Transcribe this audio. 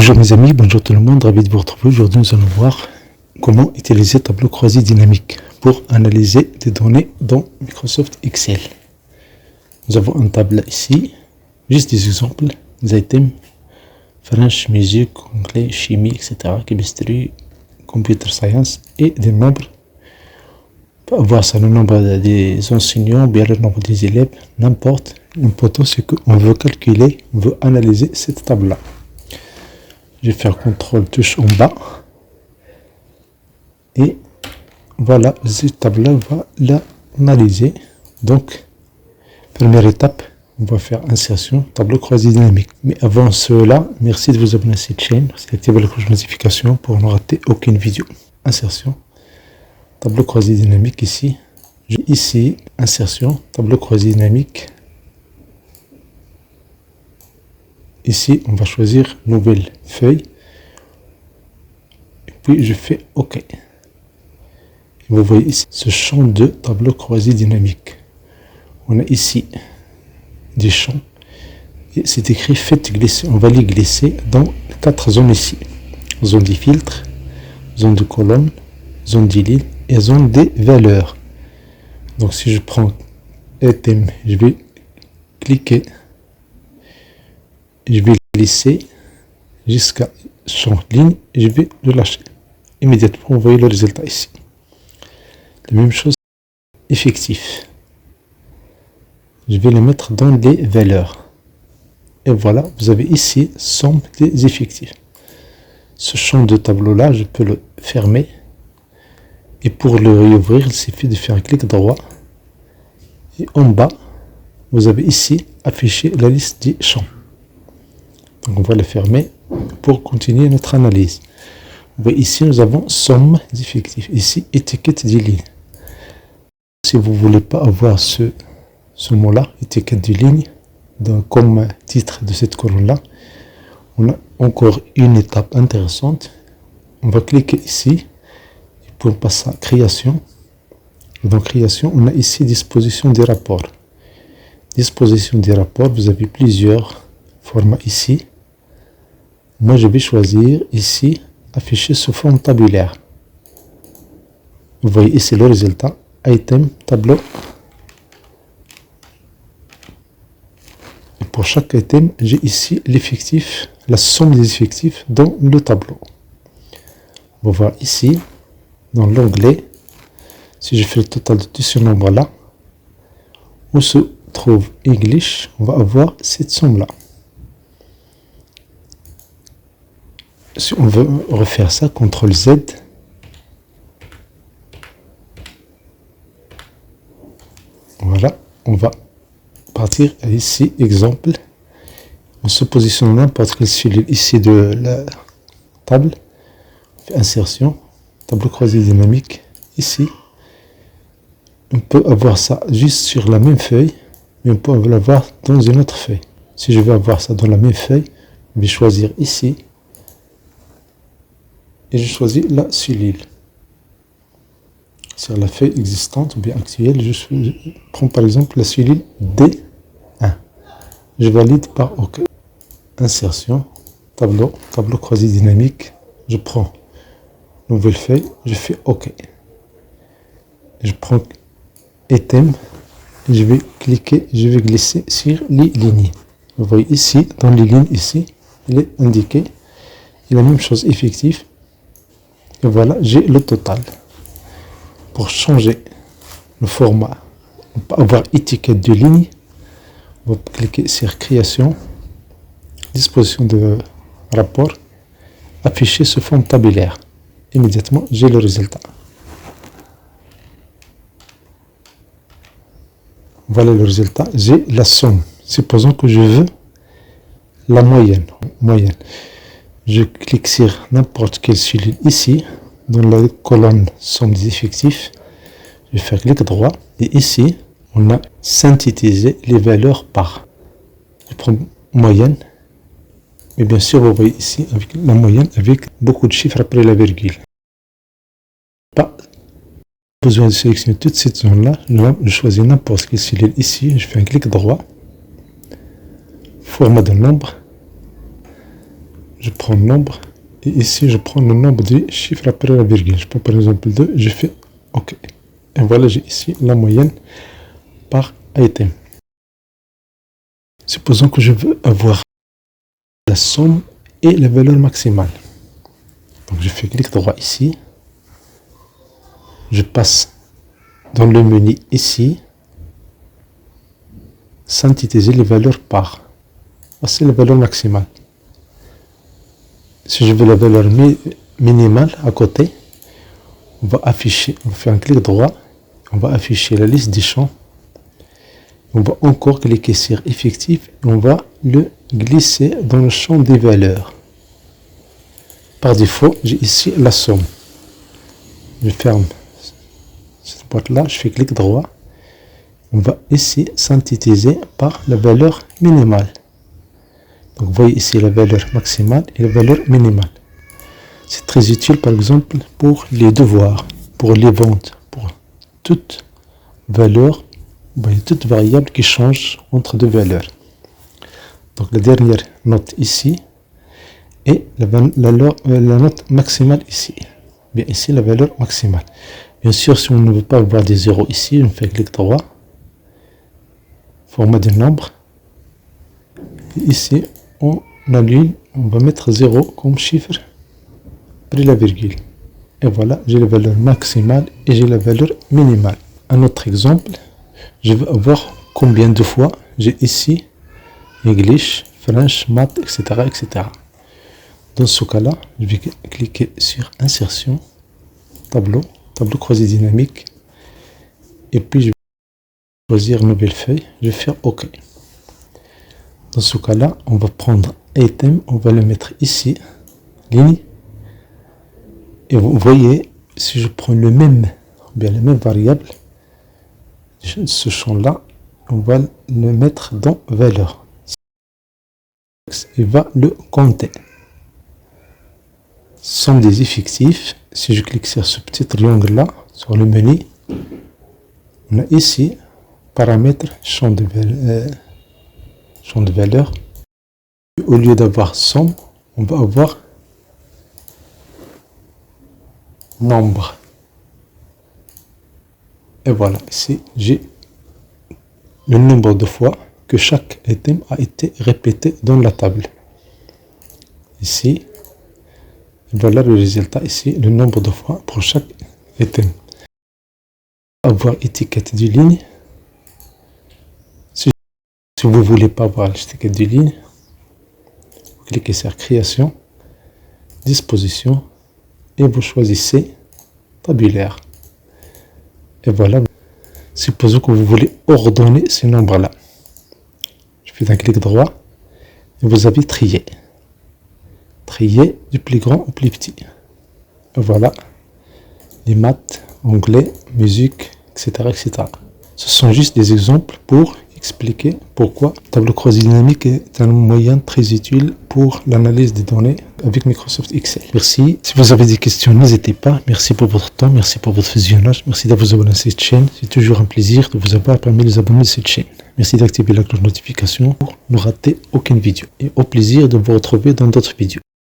Bonjour mes amis, bonjour tout le monde, ravi de vous retrouver. Aujourd'hui nous allons voir comment utiliser tableau croisé dynamique pour analyser des données dans Microsoft Excel. Nous avons un tableau ici, juste des exemples, des items, French, musique, anglais, chimie, etc., chemistry, computer science et des nombres. On peut voir ça, le nombre des enseignants, bien le nombre des élèves, n'importe. L'important c'est qu'on veut calculer, on veut analyser cette table-là. Je vais faire CTRL touche en bas. Et voilà, cette table-là va l'analyser. Donc, première étape, on va faire insertion, tableau croisé dynamique. Mais avant cela, merci de vous abonner à cette chaîne. Activez la cloche de notification pour ne rater aucune vidéo. Insertion, tableau croisé dynamique ici. J'ai ici, insertion, tableau croisé dynamique. Ici, on va choisir nouvelle feuille. Et puis, je fais OK. Et vous voyez ici ce champ de tableau croisé dynamique. On a ici des champs. Et c'est écrit faites glisser. On va les glisser dans 4 zones ici. Zone des filtres, zone de colonne, zone des lignes et zone des valeurs. Donc, si je prends item, je vais cliquer. Je vais glisser jusqu'à champ ligne et je vais le lâcher. Immédiatement, vous voyez le résultat ici. La même chose, effectif. Je vais le mettre dans les valeurs. Et voilà, vous avez ici somme des effectifs. Ce champ de tableau-là, je peux le fermer. Et pour le réouvrir, il suffit de faire un clic droit. Et en bas, vous avez ici affiché la liste des champs. Donc on va le fermer pour continuer notre analyse. Vous voyez ici, nous avons somme d'effectifs. Ici, étiquette des lignes. Si vous ne voulez pas avoir ce mot-là, étiquette des lignes, comme titre de cette colonne-là, on a encore une étape intéressante. On va cliquer ici, et puis on passe à création. Dans création, on a ici disposition des rapports. Disposition des rapports, vous avez plusieurs formats ici. Moi, je vais choisir ici, afficher sous forme tabulaire. Vous voyez ici le résultat, item, tableau. Et pour chaque item, j'ai ici l'effectif, la somme des effectifs dans le tableau. On va voir ici, dans l'onglet, si je fais le total de tout ce nombre-là, où se trouve English, on va avoir cette somme-là. Si on veut refaire ça, CTRL Z. Voilà, on va partir ici, exemple. On se positionne n'importe quelle cellule ici de la table. On fait insertion, tableau croisé dynamique. Ici, on peut avoir ça juste sur la même feuille, mais on peut l'avoir dans une autre feuille. Si je veux avoir ça dans la même feuille, je vais choisir ici. Et je choisis la cellule. Sur la feuille existante ou bien actuelle, je prends par exemple la cellule D1. Je valide par OK. Insertion, tableau croisé dynamique. Je prends nouvelle feuille, je fais OK. Je prends item, je vais cliquer, je vais glisser sur les lignes. Vous voyez ici, dans les lignes ici, il est indiqué. Et la même chose, effectif. Et voilà, j'ai le total. Pour changer le format, on peut avoir étiquette de ligne. On va cliquer sur création, disposition de rapport, afficher sous forme tabulaire. Immédiatement, j'ai le résultat. Voilà le résultat. J'ai la somme. Supposons que je veux la moyenne. Je clique sur n'importe quelle cellule ici, dans la colonne somme des effectifs. Je vais faire clic droit. Et ici, on a synthétisé les valeurs par. Je prends moyenne. Et bien sûr, vous voyez ici, avec la moyenne, avec beaucoup de chiffres après la virgule. Pas besoin de sélectionner toute cette zone-là. Je choisis n'importe quelle cellule ici. Je fais un clic droit. Format de nombre. je prends le nombre. Et ici, je prends le nombre de chiffres après la virgule. Je prends par exemple 2, je fais OK. Et voilà, j'ai ici la moyenne par item. Supposons que je veux avoir la somme et la valeur maximale. Donc je fais clic droit ici. Je passe dans le menu ici. Synthétiser les valeurs par. Voici la valeur maximale. Si je veux la valeur minimale à côté, on va afficher, on fait un clic droit, on va afficher la liste des champs. On va encore cliquer sur effectif et on va le glisser dans le champ des valeurs. Par défaut, j'ai ici la somme. Je ferme cette boîte-là, je fais clic droit. On va ici synthétiser par la valeur minimale. Donc vous voyez ici la valeur maximale et la valeur minimale. C'est très utile par exemple pour les devoirs, pour les ventes, pour toute valeur, toute variable qui change entre deux valeurs. Donc la dernière note ici et la note maximale ici. Bien ici la valeur maximale. Bien sûr, si on ne veut pas avoir des zéros ici, on fait clic droit, format de nombre. Et ici, on annule, on va mettre 0 comme chiffre après la virgule. Et voilà, j'ai la valeur maximale et j'ai la valeur minimale. Un autre exemple, je veux avoir combien de fois j'ai ici English, French, maths, etc., etc. Dans ce cas-là, je vais cliquer sur insertion, tableau croisé dynamique, et puis je vais choisir nouvelle feuille, je vais faire OK. Dans ce cas-là, on va prendre item, on va le mettre ici, ligne, et vous voyez, si je prends la même variable, ce champ-là, on va le mettre dans valeur. Il va le compter. Somme des effectifs, si je clique sur ce petit triangle-là, sur le menu, on a ici, paramètres, champ de valeur. Au lieu d'avoir somme, on va avoir nombre. Et voilà, ici j'ai le nombre de fois que chaque item a été répété dans la table. Ici, voilà le résultat ici, le nombre de fois pour chaque item. Avoir étiquette de ligne. Si vous ne voulez pas avoir l'étiquette de ligne, vous cliquez sur création, disposition et vous choisissez tabulaire. Et voilà, supposons que vous voulez ordonner ces nombres-là. Je fais un clic droit et vous avez trié. Trier du plus grand au plus petit. Et voilà, les maths, anglais, musique, etc., etc. Ce sont juste des exemples pour expliquer pourquoi Tableau croisé dynamique est un moyen très utile pour l'analyse des données avec Microsoft Excel. Merci. Si vous avez des questions, n'hésitez pas. Merci pour votre temps, merci pour votre visionnage. Merci d'avoir vous abonner à cette chaîne. C'est toujours un plaisir de vous avoir parmi les abonnés de cette chaîne. Merci d'activer la cloche de notification pour ne rater aucune vidéo. Et au plaisir de vous retrouver dans d'autres vidéos.